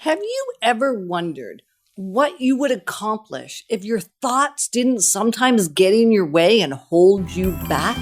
Have you ever wondered what you would accomplish if your thoughts didn't sometimes get in your way and hold you back?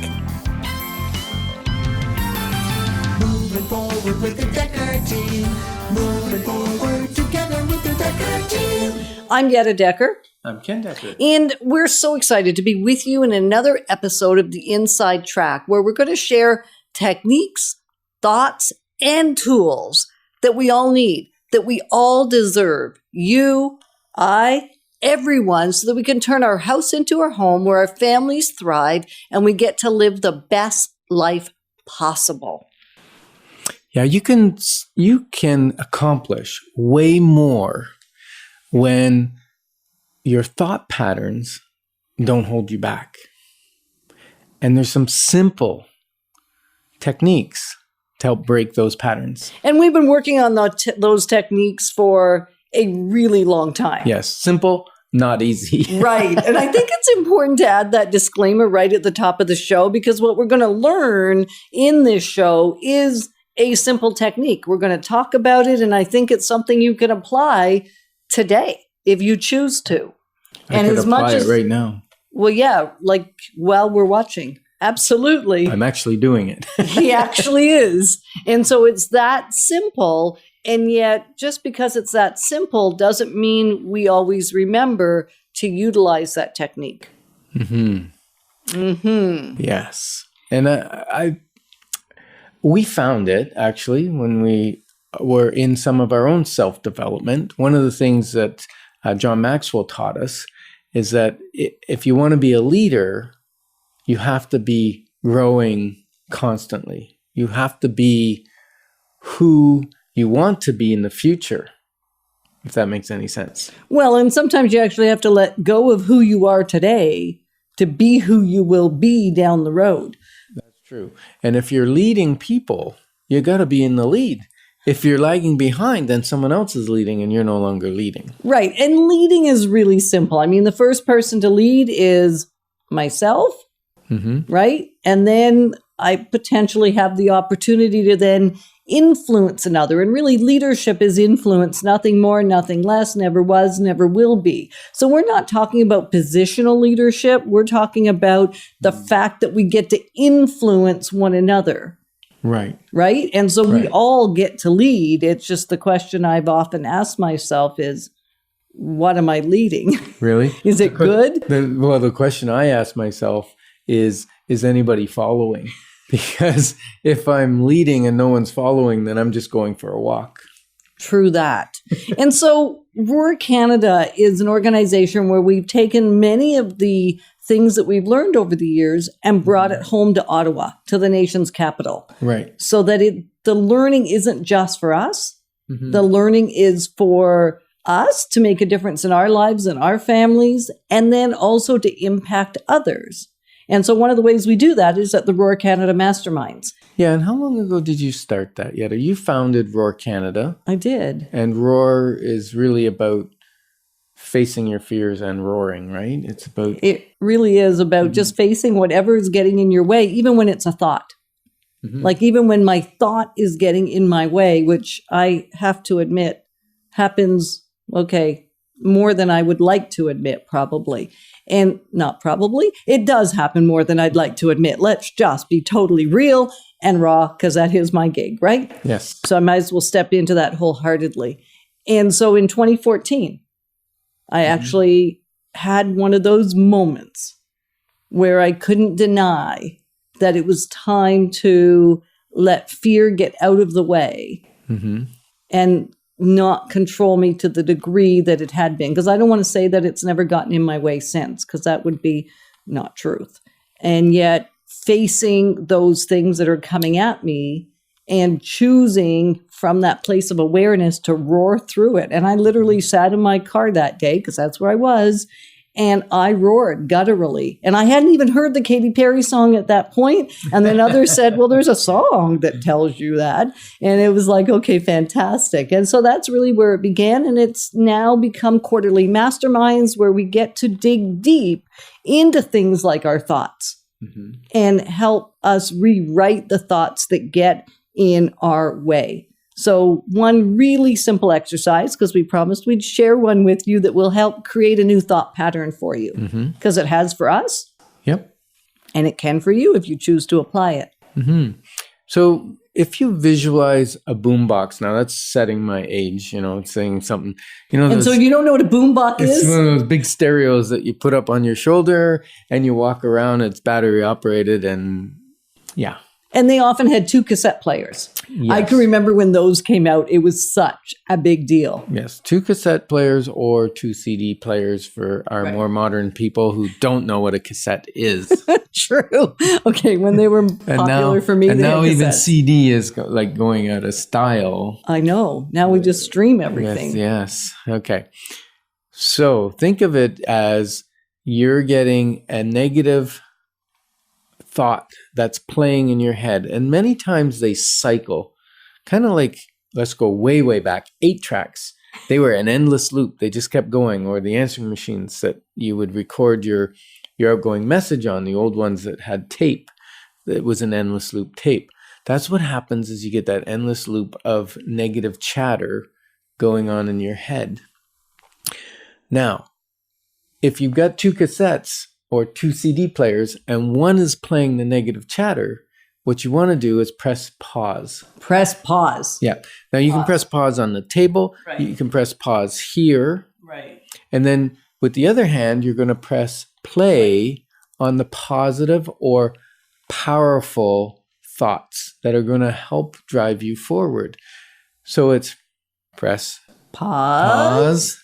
Moving forward with the DekkerTeam. Moving forward together with the DekkerTeam. I'm Yetta Dekker. I'm Ken Dekker. And we're so excited to be with you in another episode of The Inside Track, where we're going to share techniques, thoughts, and tools that we all need, that we all deserve. You, I, everyone, so that we can turn our house into our home where our families thrive and we get to live the best life possible. Yeah, you can accomplish way more when your thought patterns don't hold you back. And there's some simple techniques to help break those patterns. And we've been working on those techniques for a really long time. Yes, simple, not easy. Right. And I think it's important to add that disclaimer right at the top of the show, because what we're going to learn in this show is a simple technique. We're going to talk about it, and I think it's something you can apply today if you choose to. I could apply it right now. Well, yeah, like while we're watching. Absolutely. I'm actually doing it. He actually is. And so it's that simple. And yet, just because it's that simple doesn't mean we always remember to utilize that technique. Mm-hmm. Mm-hmm. Yes. And we found it, actually, when we were in some of our own self-development. One of the things that John Maxwell taught us is that if you want to be a leader, you have to be growing constantly. You have to be who you want to be in the future, if that makes any sense. Well, and sometimes you actually have to let go of who you are today to be who you will be down the road. That's true. And if you're leading people, you got to be in the lead. If you're lagging behind, then someone else is leading and you're no longer leading. Right. And leading is really simple. I mean, the first person to lead is myself, right? And then I potentially have the opportunity to then influence another. And really, leadership is influence, nothing more, nothing less, never was, never will be. So we're not talking about positional leadership. We're talking about the fact that we get to influence one another. Right. Right? And so we all get to lead. It's just the question I've often asked myself is, what am I leading? Really? Is it good? The question I ask myself is anybody following? Because if I'm leading and no one's following, then I'm just going for a walk. True that. And so ROAR Canada is an organization where we've taken many of the things that we've learned over the years and brought it home to Ottawa, to the nation's capital. Right. So that the learning isn't just for us. Mm-hmm. The learning is for us to make a difference in our lives and our families, and then also to impact others. And so one of the ways we do that is at the ROAR Canada Masterminds. Yeah, and how long ago did you start that, Yetta? You founded ROAR Canada. I did. And ROAR is really about facing your fears and roaring, right? It really is about just facing whatever is getting in your way, even when it's a thought. Mm-hmm. Like even when my thought is getting in my way, which I have to admit happens, more than I would like to admit, probably. And not probably, it does happen more than I'd like to admit. Let's just be totally real and raw, because that is my gig, right? Yes. So I might as well step into that wholeheartedly. And so in 2014, I actually had one of those moments where I couldn't deny that it was time to let fear get out of the way and not control me to the degree that it had been. Because I don't want to say that it's never gotten in my way since, because that would be not truth. And yet facing those things that are coming at me and choosing from that place of awareness to roar through it. And I literally sat in my car that day, because that's where I was, and I roared gutturally. And I hadn't even heard the Katy Perry song at that point. And then others said, well, there's a song that tells you that. And it was like, okay, fantastic. And so that's really where it began. And it's now become quarterly masterminds where we get to dig deep into things like our thoughts and help us rewrite the thoughts that get in our way. So one really simple exercise, because we promised we'd share one with you that will help create a new thought pattern for you, because it has for us. Yep. And it can for you if you choose to apply it. So if you visualize a boombox, now that's setting my age, it's saying something, And so if you don't know what a boombox it's is, one of those big stereos that you put up on your shoulder and you walk around. It's battery operated and yeah. and they often had 2 cassette players. I can remember when those came out, it was such a big deal. Yes, 2 cassette players or 2 CD players for our more modern people who don't know what a cassette is. True. Okay, when they were popular for me, and they now had even cassettes. CD is going out of style. I know. Now we just stream everything. Yes. Okay. So think of it as you're getting a negative thought that's playing in your head. And many times they cycle, kind of like, let's go way, way back, 8 tracks. They were an endless loop. They just kept going. Or the answering machines that you would record your outgoing message on, the old ones that had tape. It was an endless loop tape. That's what happens is you get that endless loop of negative chatter going on in your head. Now, if you've got 2 cassettes or 2 CD players and one is playing the negative chatter, what you want to do is press pause. Press pause. Yeah. Now you can press pause on the table. Right. You can press pause here. Right. And then with the other hand, you're going to press play on the positive or powerful thoughts that are going to help drive you forward. So it's press Pause.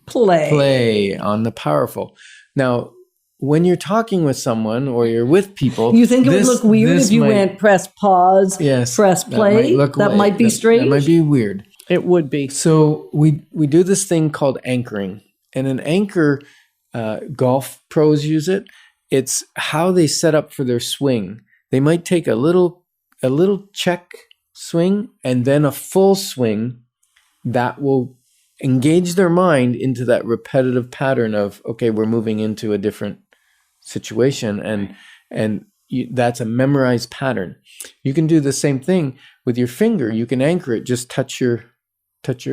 Play on the powerful. Now, when you're talking with someone or you're with people, You think it would look weird if you went press pause, yes, press play? That might be strange. That might be weird. It would be. So we do this thing called anchoring, and an anchor, golf pros use it. It's how they set up for their swing. They might take a little check swing and then a full swing that will engage their mind into that repetitive pattern of, okay, we're moving into a different situation, and that's a memorized pattern. You can do the same thing with your finger. You can anchor it. Just touch your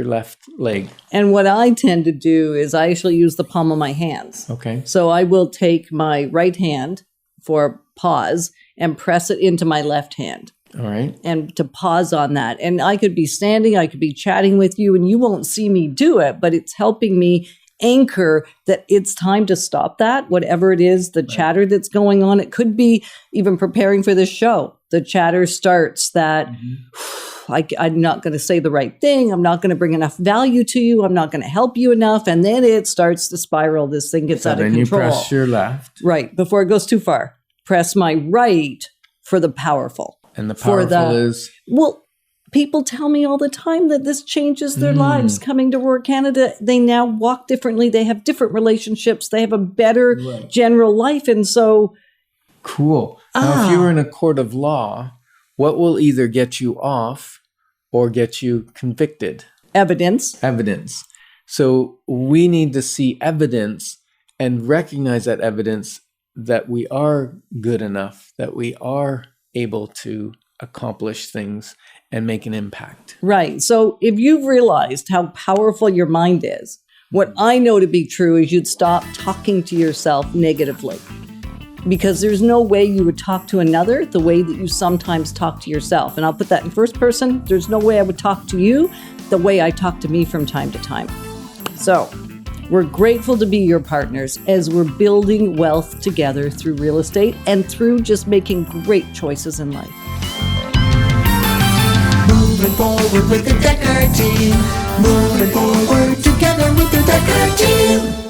left leg. And what I tend to do is I actually use the palm of my hands. Okay. So I will take my right hand for pause and press it into my left hand. All right. And to pause on that. And I could be standing, I could be chatting with you, and you won't see me do it, but it's helping me anchor that it's time to stop that, whatever it is, the chatter that's going on. It could be even preparing for this show. The chatter starts that I'm not going to say the right thing. I'm not going to bring enough value to you. I'm not going to help you enough. And then it starts to spiral. This thing gets out of control. Then you press your left. Right. Before it goes too far. Press my right for the powerful. And the powerful is? Well, people tell me all the time that this changes their lives. Coming to ROAR Canada, they now walk differently. They have different relationships. They have a better general life. And so... Cool. Now, if you were in a court of law, what will either get you off or get you convicted? Evidence. So we need to see evidence and recognize that evidence that we are good enough, that we are able to accomplish things and make an impact. Right. So if you've realized how powerful your mind is, what I know to be true is you'd stop talking to yourself negatively. Because there's no way you would talk to another the way that you sometimes talk to yourself. And I'll put that in first person. There's no way I would talk to you the way I talk to me from time to time. So we're grateful to be your partners as we're building wealth together through real estate and through just making great choices in life. Moving forward with the Decker team. Moving forward together with the Decker team.